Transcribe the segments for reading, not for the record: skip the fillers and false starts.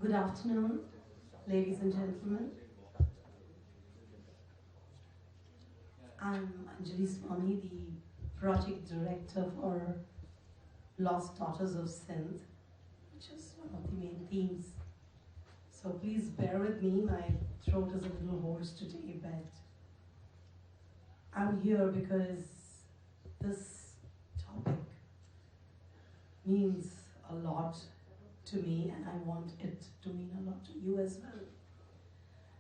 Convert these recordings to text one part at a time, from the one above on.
Good afternoon, ladies and gentlemen. I'm Anjalee Swamy, the project director for Lost Daughters of Sindh, which is one of the main themes. So please bear with me, my throat is a little hoarse today, but I'm here because this topic means a lot to me, and I want it to mean a lot to you as well.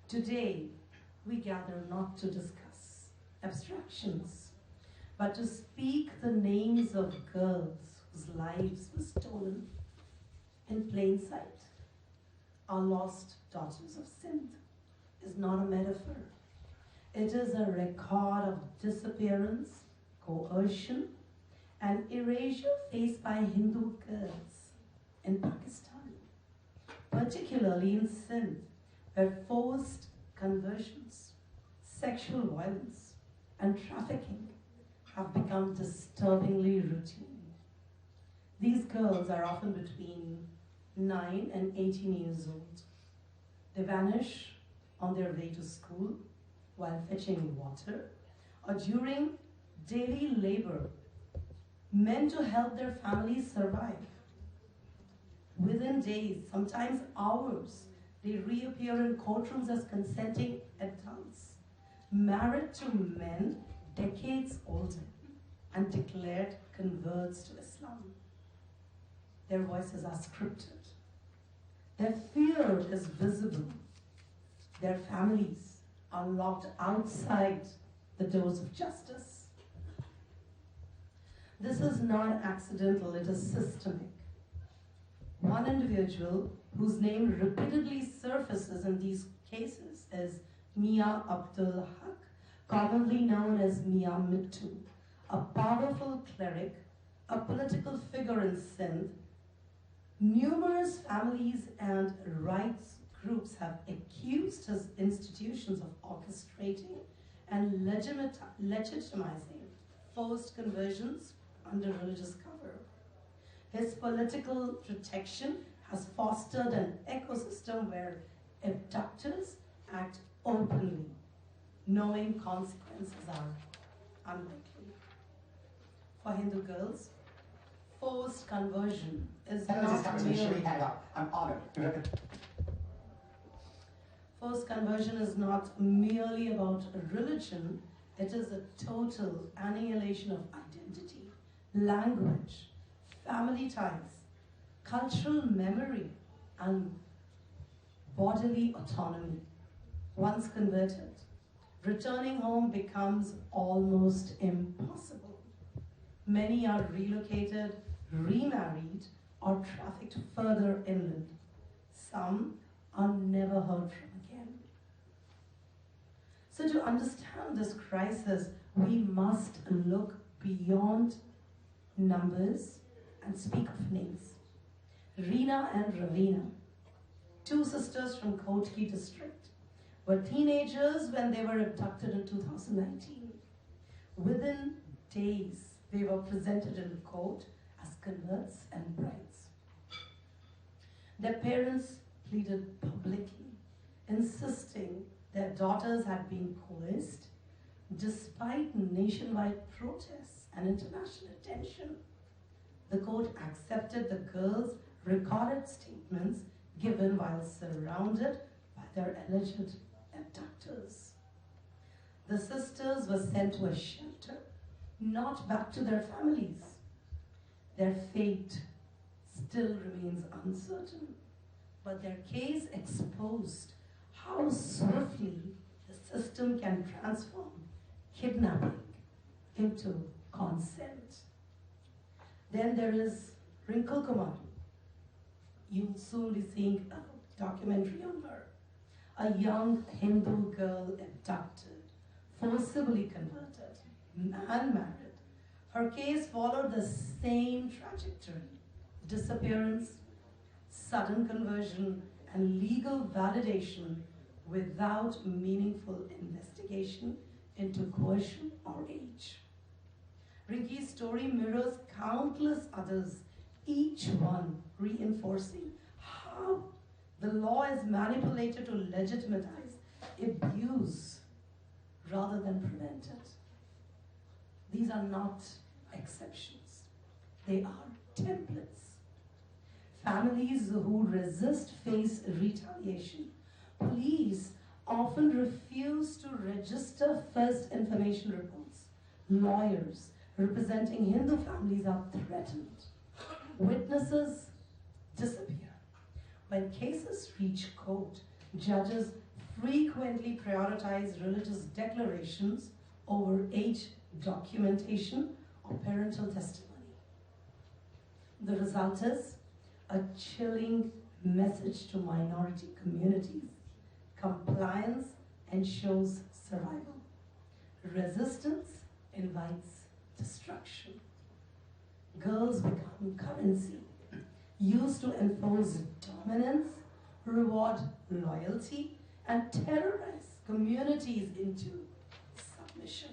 Today, we gather not to discuss abstractions, but to speak the names of girls whose lives were stolen in plain sight. Our lost daughters of Sindh is not a metaphor. It is a record of disappearance, coercion, and erasure faced by Hindu girls in Pakistan, particularly in Sindh, where forced conversions, sexual violence, and trafficking have become disturbingly routine. These girls are often between 9 and 18 years old. They vanish on their way to school, while fetching water, or during daily labor, meant to help their families survive. Within days, sometimes hours, they reappear in courtrooms as consenting adults, married to men decades older and declared converts to Islam. Their voices are scripted. Their fear is visible. Their families are locked outside the doors of justice. This is not accidental, it is systemic. One individual whose name repeatedly surfaces in these cases is Mia Abdul Haq, commonly known as Mia Mittu, a powerful cleric, a political figure in Sindh. Numerous families and rights groups have accused his institutions of orchestrating and legitimizing forced conversions under religious cover. His political protection has fostered an ecosystem where abductors act openly, knowing consequences are unlikely. For Hindu girls, forced conversion is not merely... I'm honored. Forced conversion is not merely about religion, it is a total annihilation of identity, language, family ties, cultural memory, and bodily autonomy. Once converted, returning home becomes almost impossible. Many are relocated, remarried, or trafficked further inland. Some are never heard from again. So to understand this crisis, we must look beyond numbers and speak of names. Reena and Ravina, two sisters from Kotki district, were teenagers when they were abducted in 2019. Within days, they were presented in court as converts and brides. Their parents pleaded publicly, insisting their daughters had been coerced despite nationwide protests and international attention. The court accepted the girls' recorded statements given while surrounded by their alleged abductors. The sisters were sent to a shelter, not back to their families. Their fate still remains uncertain, but their case exposed how swiftly the system can transform kidnapping into consent. Then there is Rinkle Kumar. You'll soon be seeing a documentary on her. A young Hindu girl abducted, forcibly converted, and married. Her case followed the same trajectory: disappearance, sudden conversion, and legal validation without meaningful investigation into coercion or age. Rinky's story mirrors countless others, each one reinforcing how The law is manipulated to legitimize abuse rather than prevent it. These are not exceptions. They are templates. Families who resist face retaliation. Police often refuse to register first information reports. Lawyers representing Hindu families are threatened. Witnesses disappear. When cases reach court, judges frequently prioritize religious declarations over age documentation or parental testimony. The result is a chilling message to minority communities. Compliance ensures survival. Resistance invites destruction. Girls become currency, used to enforce dominance, reward loyalty, and terrorize communities into submission.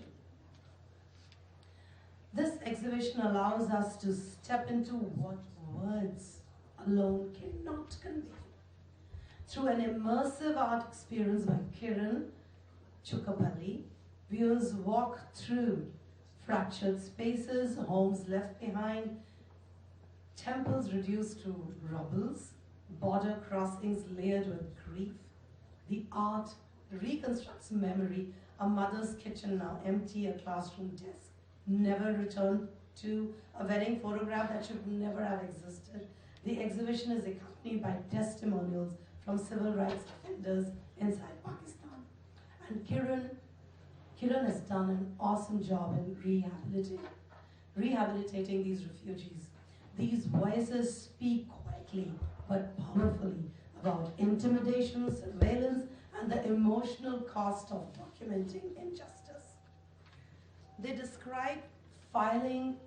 This exhibition allows us to step into what words alone cannot convey. Through an immersive art experience by Kiran Chukapalli, viewers walk through fractured spaces, homes left behind, temples reduced to rubbles, border crossings layered with grief. The art reconstructs memory, a mother's kitchen now empty, a classroom desk never returned to, a wedding photograph that should never have existed. The exhibition is accompanied by testimonials from civil rights defenders inside Pakistan. And Kiran has done an awesome job in rehabilitating these refugees. These voices speak quietly but powerfully about intimidation, surveillance, and the emotional cost of documenting injustice. They describe filing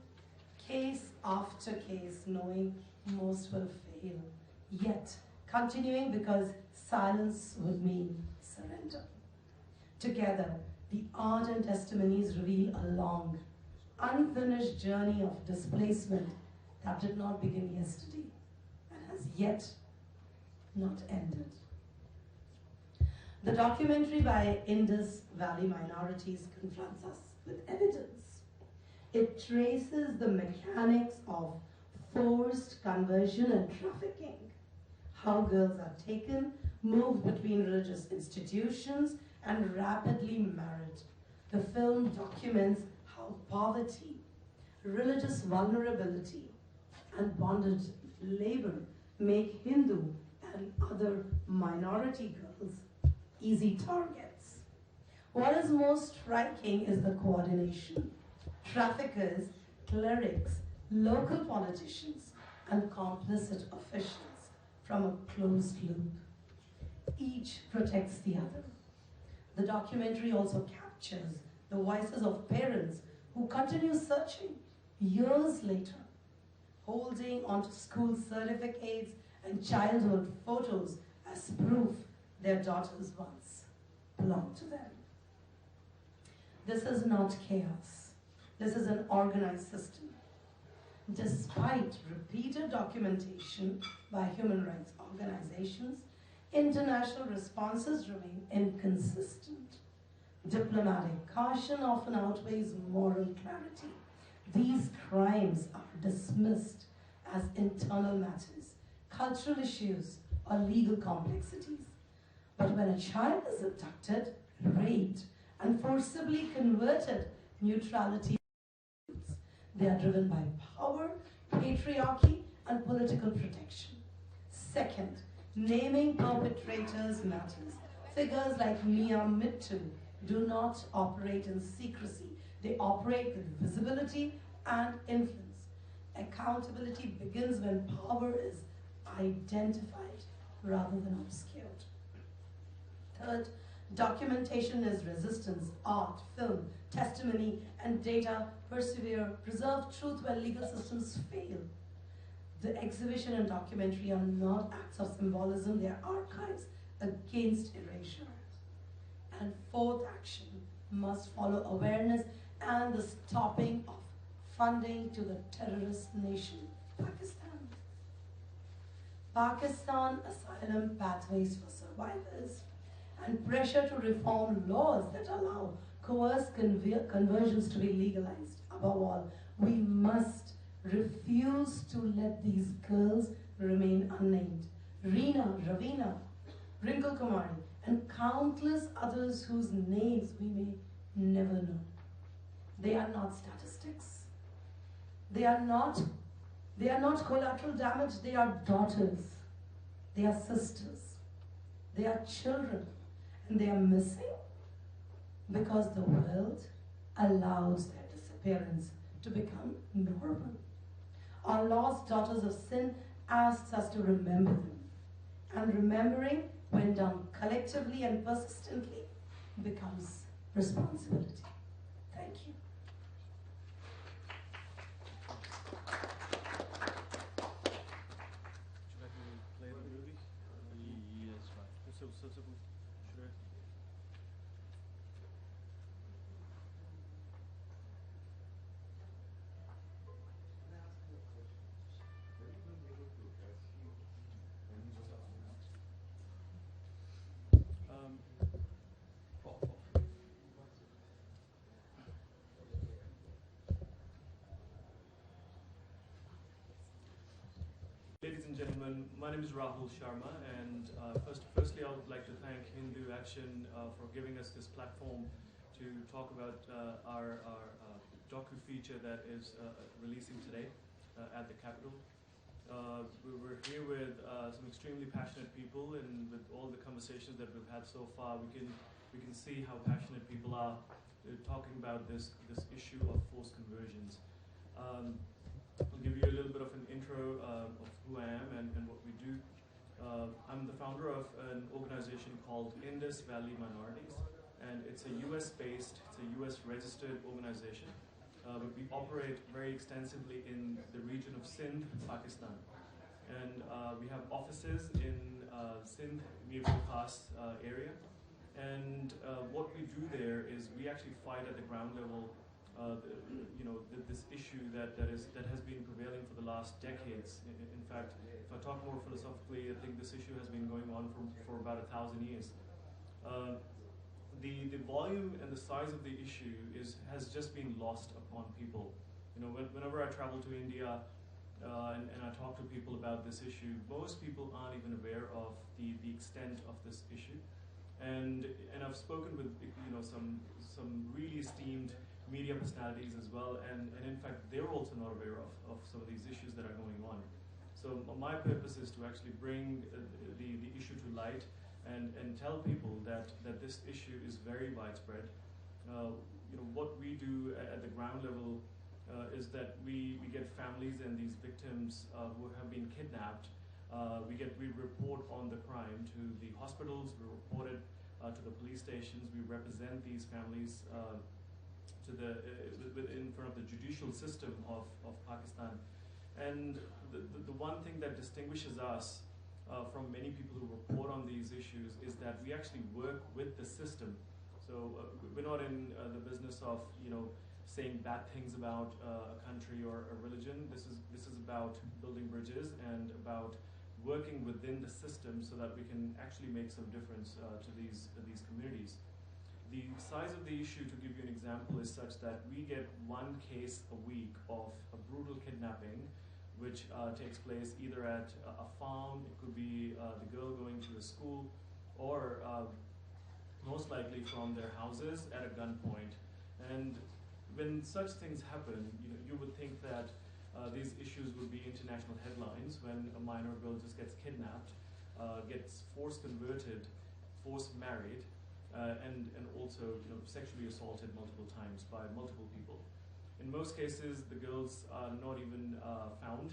case after case, knowing most will fail, yet continuing because silence would mean surrender. Together, the art and testimonies reveal a long, unfinished journey of displacement that did not begin yesterday and has yet not ended. The documentary by Indus Valley Minorities confronts us with evidence. It traces the mechanics of forced conversion and trafficking, how girls are taken, moved between religious institutions, and rapidly married. The film documents how poverty, religious vulnerability, and bondage labor make Hindu and other minority girls easy targets. What is most striking is the coordination. Traffickers, clerics, local politicians, and complicit officials from a closed loop. Each protects the other. The documentary also captures the voices of parents who continue searching years later, holding onto school certificates and childhood photos as proof their daughters once belonged to them. This is not chaos. This is an organized system. Despite repeated documentation by human rights organizations, international responses remain inconsistent. Diplomatic caution often outweighs moral clarity. These crimes are dismissed as internal matters, cultural issues, or legal complexities. But when a child is abducted, raped, and forcibly converted, neutrality, they are driven by power, patriarchy, and political protection. Second, naming perpetrators matters. Figures like Mia Mittu do not operate in secrecy. They operate with visibility and influence. Accountability begins when power is identified rather than obscured. Third, documentation is resistance. Art, film, testimony, and data persevere, preserve truth where legal systems fail. The exhibition and documentary are not acts of symbolism, they are archives against erasure. And fourth action must follow awareness and the stopping of funding to the terrorist nation, Pakistan. Pakistan asylum pathways for survivors, and pressure to reform laws that allow coerced conversions to be legalized. Above all, we must refuse to let these girls remain unnamed. Reena, Ravina, Rinkle Kumari, and countless others whose names we may never know. They are not statistics. They are not collateral damage. They are daughters. They are sisters. They are children. And they are missing because the world allows their disappearance to become normal. Our lost daughters of sin asks us to remember them. And remembering, when done collectively and persistently, becomes responsibility. Thank you. Should I play the movie? Yes, right. So should I? Ladies and gentlemen, my name is Rahul Sharma, and firstly, I would like to thank HinduACTion for giving us this platform to talk about our docu-feature that is releasing today at the Capitol. We're here with some extremely passionate people, and with all the conversations that we've had so far, we can see how passionate people are talking about this issue of forced conversions. I'll give you a little bit of an intro of who I am and what we do. I'm the founder of an organization called Indus Valley Minorities, and it's a US-based, it's a US-registered organization. But we operate very extensively in the region of Sindh, Pakistan. And we have offices in Sindh, Rayburn House area. And what we do there is we actually fight at the ground level this issue that has been prevailing for the last decades. In fact, if I talk more philosophically, I think this issue has been going on for about 1,000 years. The volume and the size of the issue has just been lost upon people. You know, whenever I travel to India and I talk to people about this issue, most people aren't even aware of the extent of this issue. And I've spoken with some really esteemed media personalities as well, and in fact they're also not aware of some of these issues that are going on. So my purpose is to actually bring the issue to light and tell people that this issue is very widespread. What we do at the ground level is that we get families and these victims who have been kidnapped. We report on the crime to the hospitals, we report it to the police stations, we represent these families in front of the judicial system of Pakistan. And the one thing that distinguishes us from many people who report on these issues is that we actually work with the system. So we're not in the business of saying bad things about a country or a religion. This is about building bridges and about working within the system so that we can actually make some difference to these communities. The size of the issue, to give you an example, is such that we get one case a week of a brutal kidnapping, which takes place either at a farm, it could be the girl going to a school, or most likely from their houses at a gunpoint. And when such things happen, you would think that these issues would be international headlines when a minor girl just gets kidnapped, gets forced converted, forced married, and also sexually assaulted multiple times by multiple people. In most cases, the girls are not even found.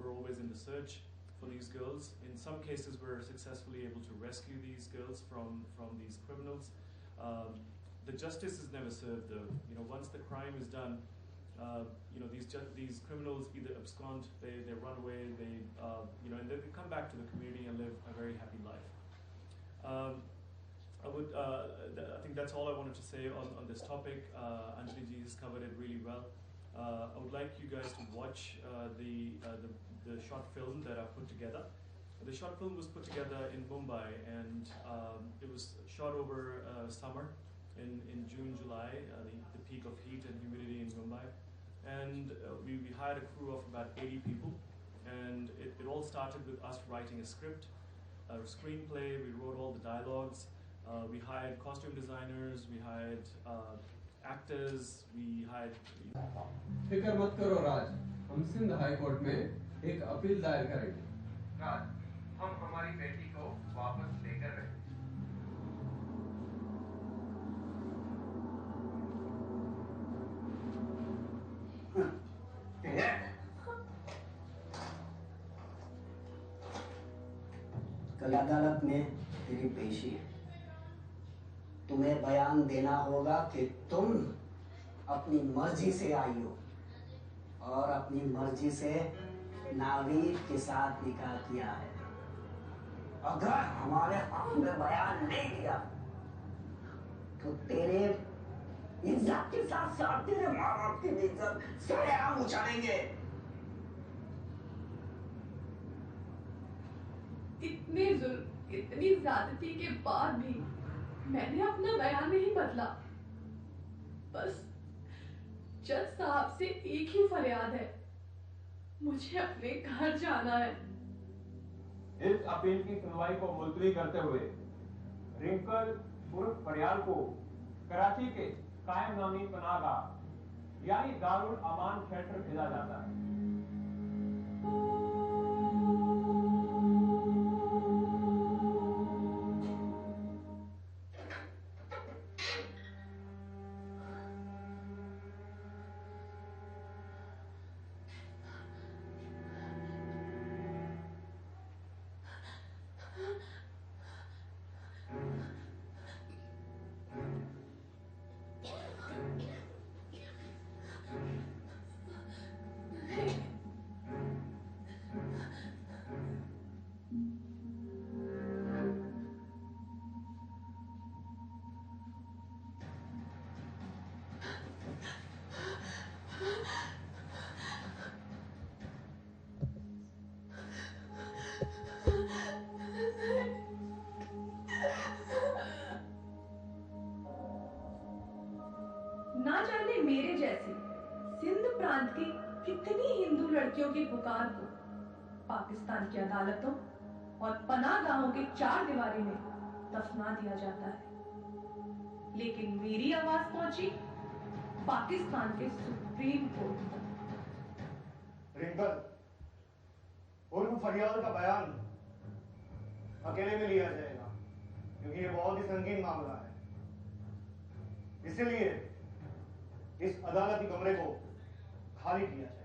We're always in the search for these girls. In some cases, we're successfully able to rescue these girls from these criminals. The justice is never served, though. Once the crime is done, these criminals either abscond, they run away, and they come back to the community and live a very happy life. I think that's all I wanted to say on this topic. Anjalee has covered it really well. I would like you guys to watch the the short film that I put together. The short film was put together in Mumbai, and it was shot over summer in June, July, the peak of heat and humidity in Mumbai. And we hired a crew of about 80 people, and it all started with us writing a script, a screenplay. We wrote all the dialogues. We hired costume designers, we hired actors, we hired... फिक्र मत करो राज, हम Sindh high court में एक appeal दायर करेंगे। राज, हम हमारी बेटी को वापस लेकर रहेंगे। कल अदालत में तेरी पेशी है। तुम्हें बयान देना होगा कि तुम अपनी मर्जी से आई हो और अपनी मर्जी से नावीद के साथ निकाह किया है। अगर हमारे हक में बयान नहीं दिया तो तेरे इज्जत के साथ साथ तेरे माँ बाप की भी इज्जत सरेआम उछालेंगे। इतने जुल्म, इतनी ज्यादती के बाद भी मैंने अपना बयान नहीं बदला। बस जज साहब से एक ही फरियाद है, मुझे अपने घर जाना है। इस अपील की सुनवाई को मुलतवी करते हुए रिंकल उर्फ फरियाल को कराची के कायम नामी पनाहगाह यानी दारुल अमान शेल्टर भेजा जाता है। ना जाने मेरे जैसी सिंध प्रांत की कितनी हिंदू लड़कियों की पुकार को पाकिस्तान की अदालतों और पनाहगाहों के चार दीवारी में दफना दिया जाता है, लेकिन मेरी आवाज पहुंची पाकिस्तान के सुप्रीम कोर्ट तक। रिंकल उर्फ फरियाल का बयान अकेले में लिया जाएगा क्योंकि ये बहुत ही संगीन मामला है। इसलिए इस अदालती कमरे को खाली किया जाए।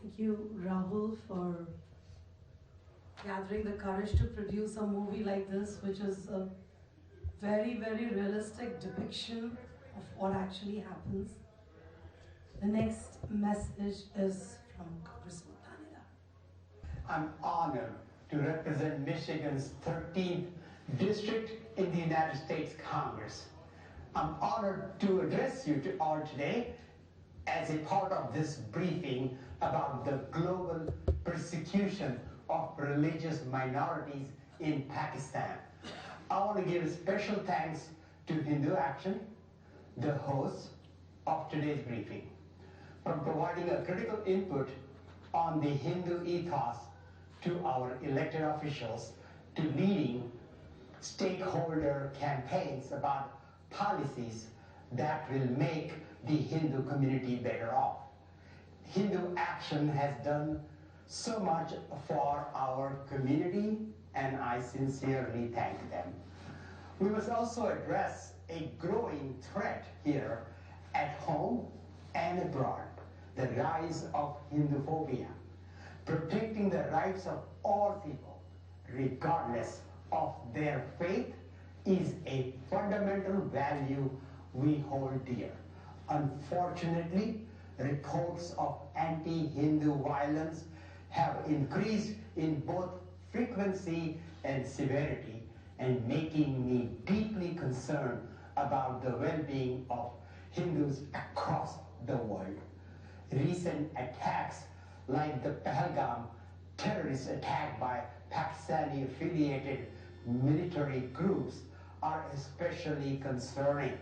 Thank you, Rahul, for gathering the courage to produce a movie like this, which is a very, very realistic depiction of what actually happens. The next message is from Congressman Tanida. I'm honored to represent Michigan's 13th district in the United States Congress. I'm honored to address you all today as a part of this briefing about the global persecution of religious minorities in Pakistan. I want to give special thanks to HinduACTion, the host of today's briefing, for providing a critical input on the Hindu ethos to our elected officials, to leading stakeholder campaigns about policies that will make the Hindu community better off. HinduACTion has done so much for our community, and I sincerely thank them. We must also address a growing threat here at home and abroad, the rise of Hinduphobia. Protecting the rights of all people, regardless of their faith, is a fundamental value we hold dear. Unfortunately, reports reports of anti-Hindu violence have increased in both frequency and severity, and making me deeply concerned about the well-being of Hindus across the world. Recent attacks like the Pahalgam terrorist attack by Pakistani-affiliated military groups are especially concerning.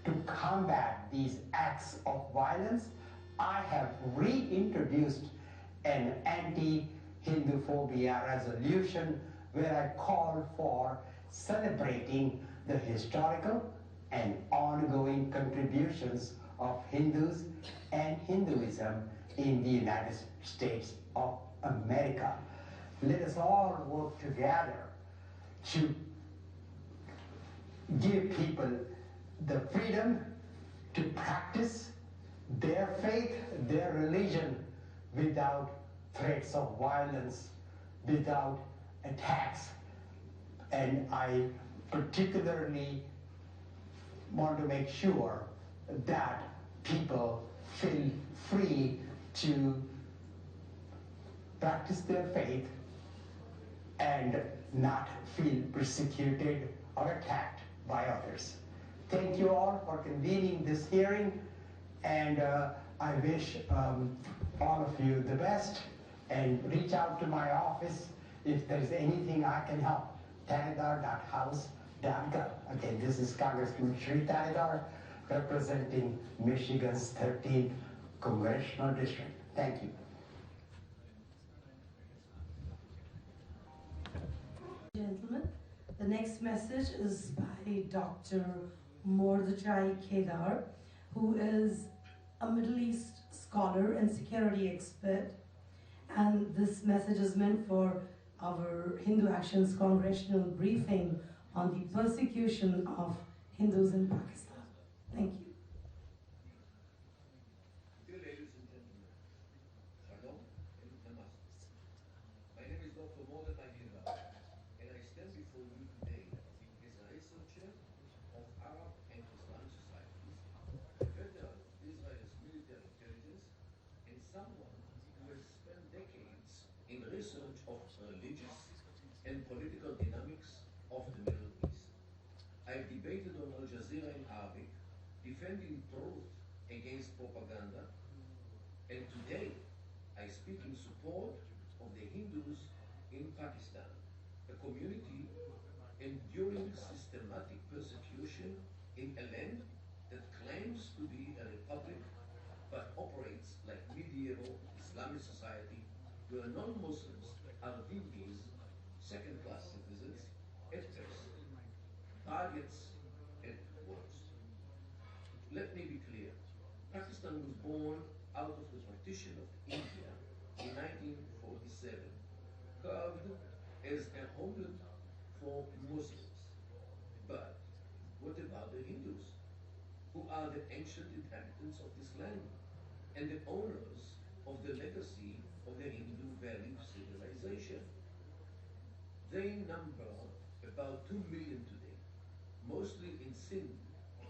To combat these acts of violence, I have reintroduced an anti-Hinduphobia resolution where I call for celebrating the historical and ongoing contributions of Hindus and Hinduism in the United States of America. Let us all work together to give people the freedom to practice their faith, their religion, without threats of violence, without attacks. And I particularly want to make sure that people feel free to practice their faith and not feel persecuted or attacked by others. Thank you all for convening this hearing, and I wish all of you the best, and reach out to my office if there's anything I can help. Tanidar.house.gov. Again, this is Congressman Shri Tanidar, representing Michigan's 13th Congressional District. Thank you. Gentlemen, the next message is by Dr. Mordechai Kedar, who is a Middle East scholar and security expert. And this message is meant for our HinduACtion's congressional briefing on the persecution of Hindus in Pakistan. Thank you. Dear ladies and gentlemen, Shalom and Namaste. My name is Dr. Mordechai Kedar, and I stand before you today as a researcher of Arab and Islamic societies, a veteran of Israel's military intelligence, and someone who has spent decades in research of religious and political dynamics of the Middle East. I've debated on Al Jazeera in Arabic, defending truth against propaganda, and today I speak in support of the Hindus in Pakistan, a community enduring systematic persecution in a land that claims to be a republic but operates like medieval Islamic society where non-Muslims are viewed as second-class citizens at best, targets at worst. Let me be clear. Pakistan was born out of the partition of India in 1947, carved as a homeland for Muslims. But what about the Hindus, who are the ancient inhabitants of this land and the owners of the legacy of the Hindu Valley civilization? They number about 2 million today, mostly in Sindh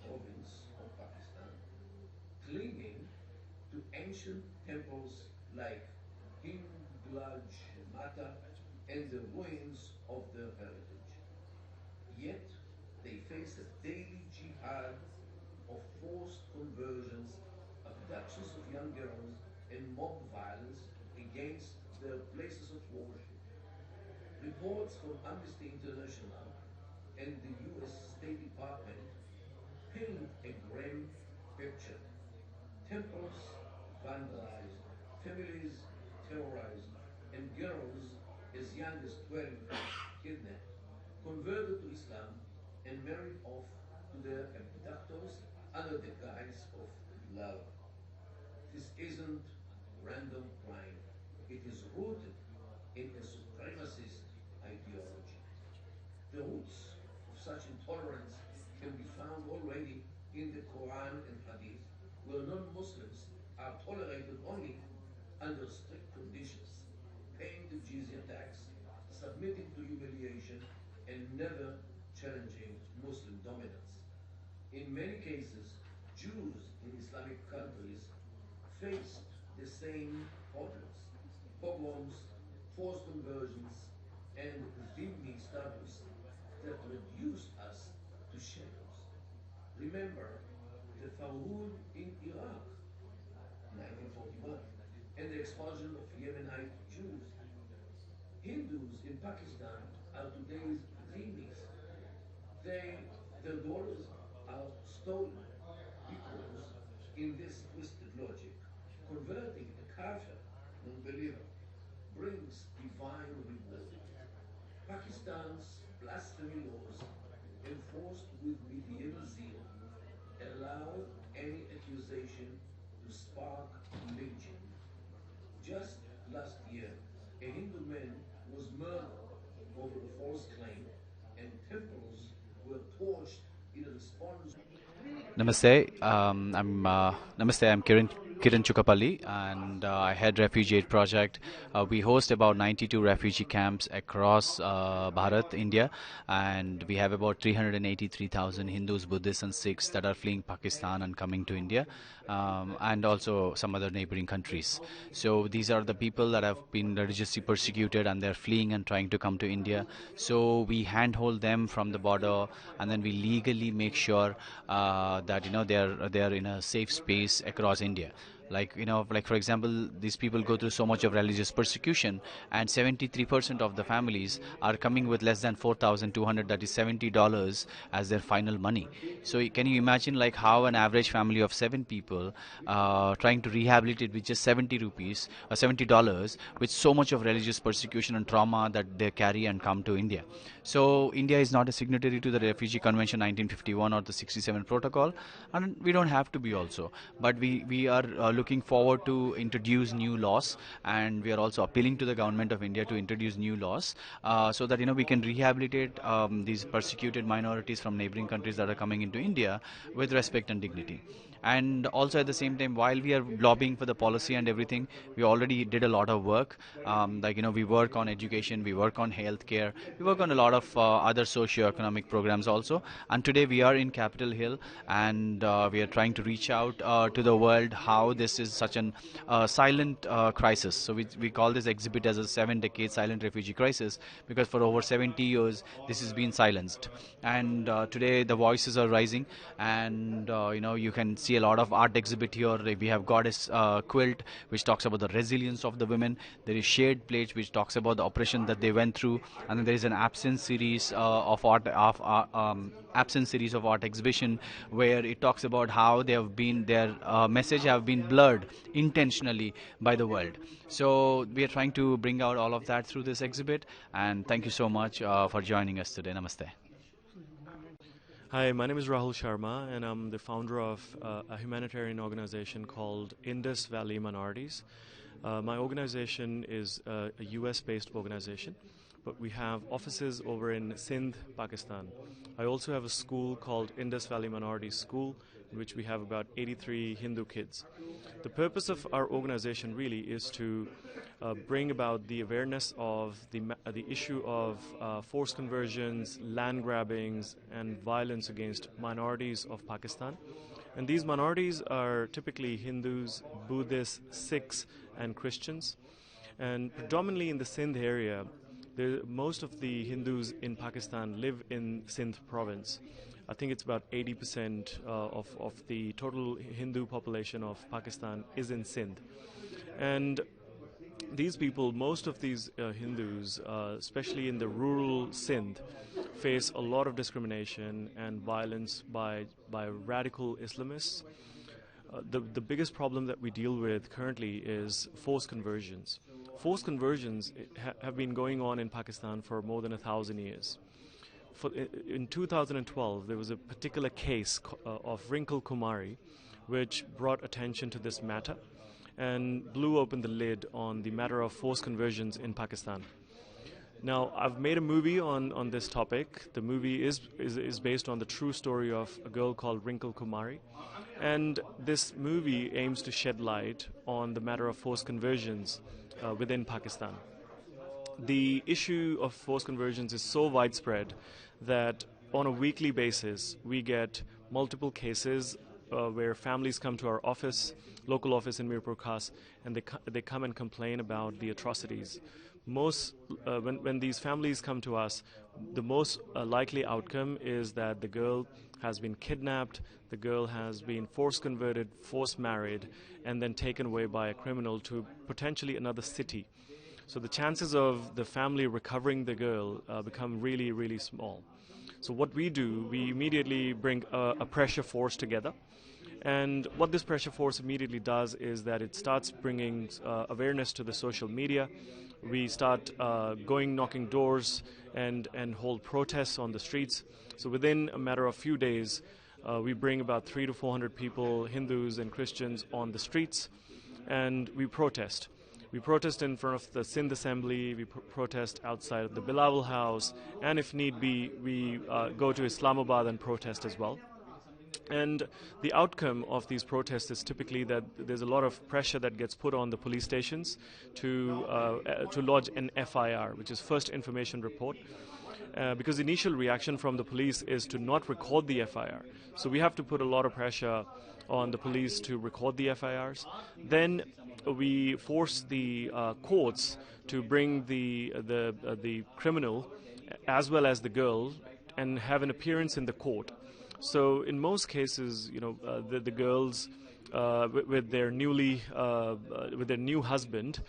Province of Pakistan, clinging to ancient temples like HinduACTion and the ruins of their heritage. Yet, they face a daily jihad of forced conversions, abductions of young girls, and mob violence against their places of worship. Reports from Amnesty International and the US State Department paint a grim picture. Temples vandalized, families terrorized, and girls as young as 12 kidnapped, converted to Islam, and married off to their abductors under the guise of love. This isn't random crime. It is rooted in a supremacist ideology. The roots of such intolerance can be found already in the Quran and Hadith, where non-Muslims are tolerated only under strict conditions, paying the jizya tax, submitting to humiliation, and never challenging Muslim dominance. In many cases, Jews in Islamic countries faced the same horrors, pogroms, forced conversions, and dhimmi status that reduced us to shadows. Remember the Farhud in Iraq, 1941, and the expulsion of Yemenite Jews. Hindus in Pakistan are today's dhimmis. Their daughters are stolen because, in this twisted logic, converting a kafir, non-believer, brings divine reward. Pakistan's blasphemy laws, enforced with medieval zeal, allow any accusation to spark lynching. Just last year, a Hindu man was murdered over a false claim, and temples were torched in response. Namaste. Namaste. I'm Kiran Chukapalli, and I head Refugee Aid Project. We host about 92 refugee camps across Bharat, India, and we have about 383,000 Hindus, Buddhists, and Sikhs that are fleeing Pakistan and coming to India, and also some other neighboring countries. So these are the people that have been religiously persecuted, and they're fleeing and trying to come to India. So we handhold them from the border, and then we legally make sure that they're in a safe space across India. Like for example, these people go through so much of religious persecution, and 73% of the families are coming with less than 4,200, that is $70 as their final money. So can you imagine like how an average family of 7 people trying to rehabilitate with just 70 rupees or $70 with so much of religious persecution and trauma that they carry and come to India. So India is not a signatory to the Refugee Convention 1951 or the 67 Protocol, and we don't have to be also. But we are looking forward to introduce new laws, and we are also appealing to the government of India to introduce new laws so that we can rehabilitate these persecuted minorities from neighboring countries that are coming into India with respect and dignity. And also at the same time, while we are lobbying for the policy and everything, we already did a lot of work. We work on education, we work on healthcare, we work on a lot of other socio-economic programs also. And today we are in Capitol Hill, and we are trying to reach out to the world how this is such an silent crisis. So we call this exhibit as a 7-decade silent refugee crisis, because for over 70 years this has been silenced. And today the voices are rising, and you can see a lot of art exhibit here. We have Goddess quilt, which talks about the resilience of the women. There is Shade Plate, which talks about the oppression that they went through, and then there is an absence series of art exhibition, where it talks about how they have been their message have been blurred intentionally by the world. So we are trying to bring out all of that through this exhibit, and thank you so much for joining us today. Namaste. Hi, my name is Rahul Sharma, and I'm the founder of a humanitarian organization called Indus Valley Minorities. My organization is a US-based organization, but we have offices over in Sindh, Pakistan. I also have a school called Indus Valley Minorities School, in which we have about 83 Hindu kids. The purpose of our organization really is to bring about the awareness of the issue of forced conversions, land grabbings, and violence against minorities of Pakistan. And these minorities are typically Hindus, Buddhists, Sikhs, and Christians. And predominantly in the Sindh area, most of the Hindus in Pakistan live in Sindh Province. I think it's about 80% of the total Hindu population of Pakistan is in Sindh. And these people, most of these Hindus, especially in the rural Sindh, face a lot of discrimination and violence by radical Islamists. The biggest problem that we deal with currently is forced conversions. Forced conversions have been going on in Pakistan for more than 1,000 years. In 2012, there was a particular case of Wrinkle Kumari, which brought attention to this matter and blew open the lid on the matter of forced conversions in Pakistan. Now, I've made a movie on this topic. The movie is based on the true story of a girl called Wrinkle Kumari. And this movie aims to shed light on the matter of forced conversions within Pakistan. The issue of forced conversions is so widespread that on a weekly basis we get multiple cases where families come to our office, local office in Mirpur Khas, and they come and complain about the atrocities. When these families come to us, the most likely outcome is that the girl has been kidnapped, the girl has been forced converted, forced married, and then taken away by a criminal to potentially another city. So the chances of the family recovering the girl become really, really small. So what we do, we immediately bring a pressure force together. And what this pressure force immediately does is that it starts bringing awareness to the social media. We start knocking doors and hold protests on the streets. So within a matter of few days, we bring about 300 to 400 people, Hindus and Christians, on the streets, and we protest. We protest in front of the Sindh Assembly, we protest outside of the Bilawal House, and if need be, we go to Islamabad and protest as well. And the outcome of these protests is typically that there's a lot of pressure that gets put on the police stations to lodge an FIR, which is First Information Report, because the initial reaction from the police is to not record the FIR. So we have to put a lot of pressure on the police to record the FIRs. Then we force the courts to bring the criminal as well as the girl and have an appearance in the court. So in most cases, the girls with their new husband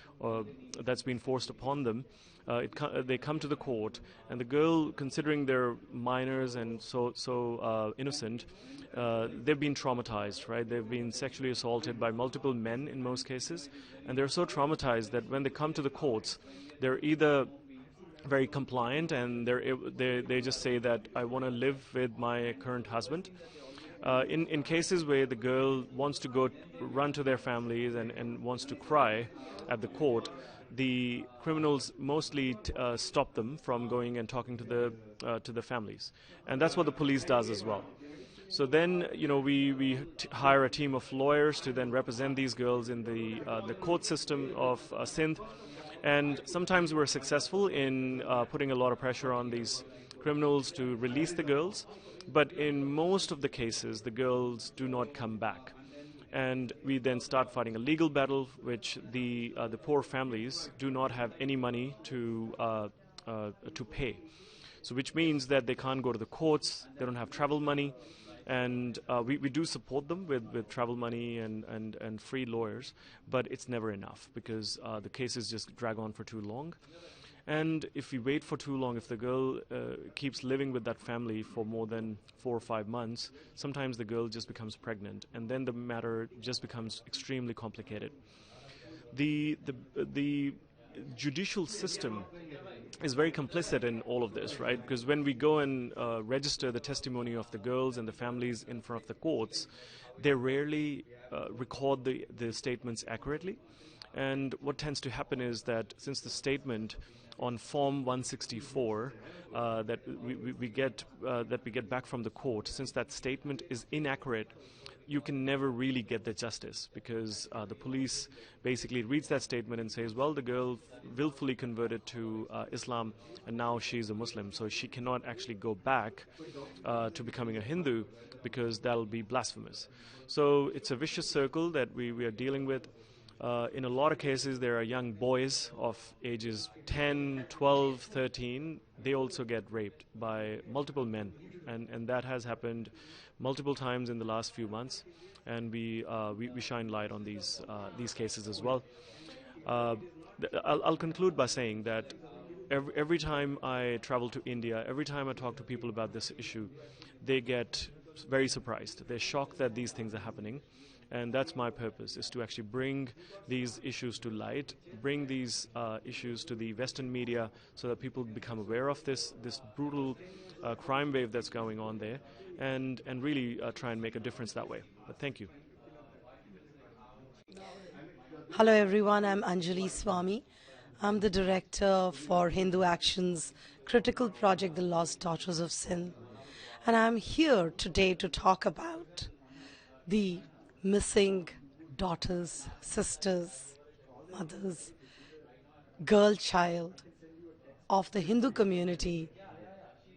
that's been forced upon them, they come to the court, and the girl, considering they're minors and so innocent, they've been traumatized, right? They've been sexually assaulted by multiple men in most cases, and they're so traumatized that when they come to the courts, they're either very compliant and they just say that I want to live with my current husband. In cases where the girl wants to run to their families and wants to cry at the court, the criminals mostly stop them from going and talking to the families, and that's what the police does as well. So then, we hire a team of lawyers to then represent these girls in the court system of Sindh. And sometimes we're successful in putting a lot of pressure on these criminals to release the girls, but in most of the cases, the girls do not come back. And we then start fighting a legal battle, which the poor families do not have any money to pay. So which means that they can't go to the courts, they don't have travel money, and we do support them with travel money and free lawyers, but it's never enough because the cases just drag on for too long. And if we wait for too long, if the girl keeps living with that family for more than 4 or 5 months, sometimes the girl just becomes pregnant, and then the matter just becomes extremely complicated. The judicial system is very complicit in all of this, right? Because when we go and register the testimony of the girls and the families in front of the courts, they rarely record the statements accurately. And what tends to happen is that since the statement on Form 164 that we get back from the court, since that statement is inaccurate, you can never really get the justice, because the police basically reads that statement and says, well, the girl willfully converted to Islam and now she's a Muslim, so she cannot actually go back to becoming a Hindu because that'll be blasphemous. So it's a vicious circle that we are dealing with. In a lot of cases, there are young boys of ages 10, 12, 13. They also get raped by multiple men, and that has happened multiple times in the last few months, and we shine light on these cases as well. I'll conclude by saying that every time I travel to India, every time I talk to people about this issue, they get very surprised. They're shocked that these things are happening. And that's my purpose, is to actually bring these issues to light, bring these issues to the Western media so that people become aware of this brutal crime wave that's going on there, and really try and make a difference that way. But thank you. Hello everyone, I'm Anjalee Swamy. I'm the director for HinduACTion's critical project, The Lost Daughters of Sindh. And I'm here today to talk about the missing daughters, sisters, mothers, girl child of the Hindu community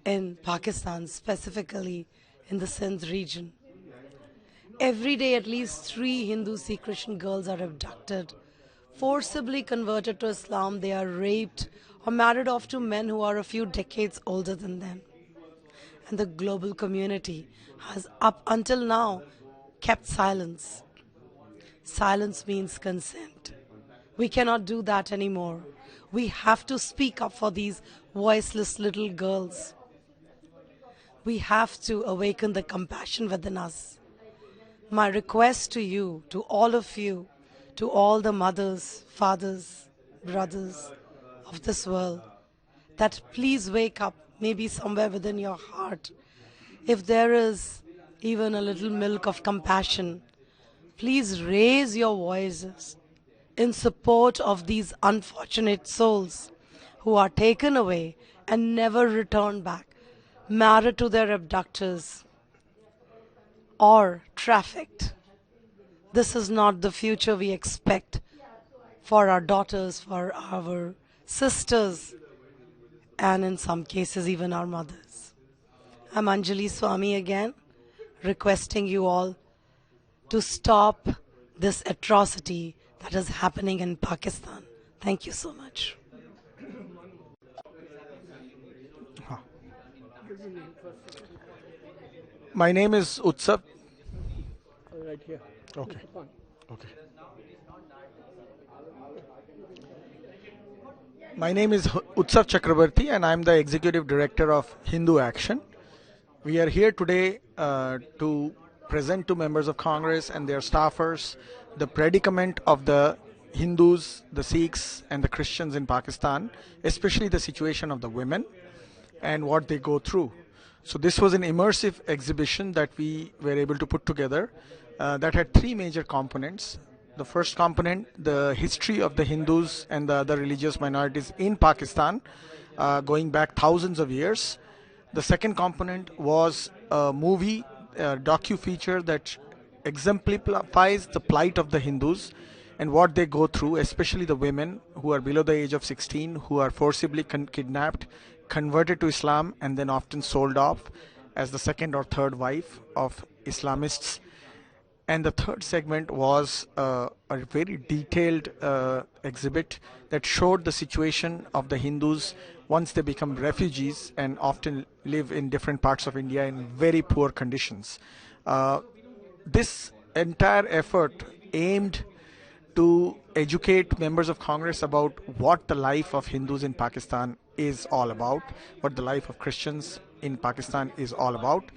in Pakistan, specifically in the Sindh region. Every day, at least 3 Hindu Sikh Christian girls are abducted, forcibly converted to Islam. They are raped or married off to men who are a few decades older than them. And the global community has, up until now, kept silence. Silence means consent. We cannot do that anymore. We have to speak up for these voiceless little girls. We have to awaken the compassion within us. My request to you, to all of you, to all the mothers, fathers, brothers of this world, that please wake up, maybe somewhere within your heart. If there is even a little milk of compassion, please raise your voices in support of these unfortunate souls who are taken away and never return back, married to their abductors or trafficked. This is not the future we expect for our daughters, for our sisters, and in some cases even our mothers. I'm Anjalee Swamy again, requesting you all to stop this atrocity that is happening in Pakistan. Thank you so much. My name is Utsav. Right here. Okay. Okay. My name is Utsav Chakrabarti and I'm the Executive Director of HinduACTion. We are here today to present to members of Congress and their staffers the predicament of the Hindus, the Sikhs and the Christians in Pakistan, especially the situation of the women and what they go through. So this was an immersive exhibition that we were able to put together that had 3 major components. The first component, the history of the Hindus and the other religious minorities in Pakistan, going back thousands of years. The second component was a movie, a docu-feature that exemplifies the plight of the Hindus and what they go through, especially the women who are below the age of 16, who are forcibly kidnapped, converted to Islam, and then often sold off as the second or third wife of Islamists. And the third segment was a very detailed exhibit that showed the situation of the Hindus once they become refugees and often live in different parts of India in very poor conditions. This entire effort aimed to educate members of Congress about what the life of Hindus in Pakistan is all about, what the life of Christians in Pakistan is all about.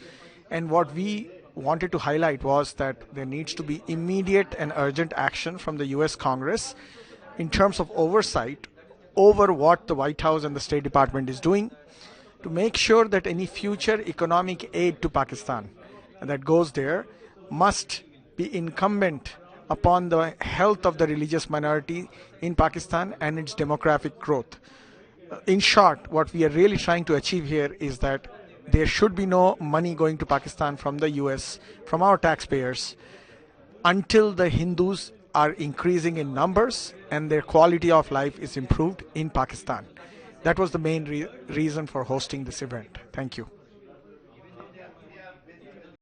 And what we wanted to highlight was that there needs to be immediate and urgent action from the US Congress in terms of oversight over what the White House and the State Department is doing to make sure that any future economic aid to Pakistan that goes there must be incumbent upon the health of the religious minority in Pakistan and its demographic growth. In short, what we are really trying to achieve here is that there should be no money going to Pakistan from the US, from our taxpayers, until the Hindus are increasing in numbers and their quality of life is improved in Pakistan. That was the main reason for hosting this event. Thank you.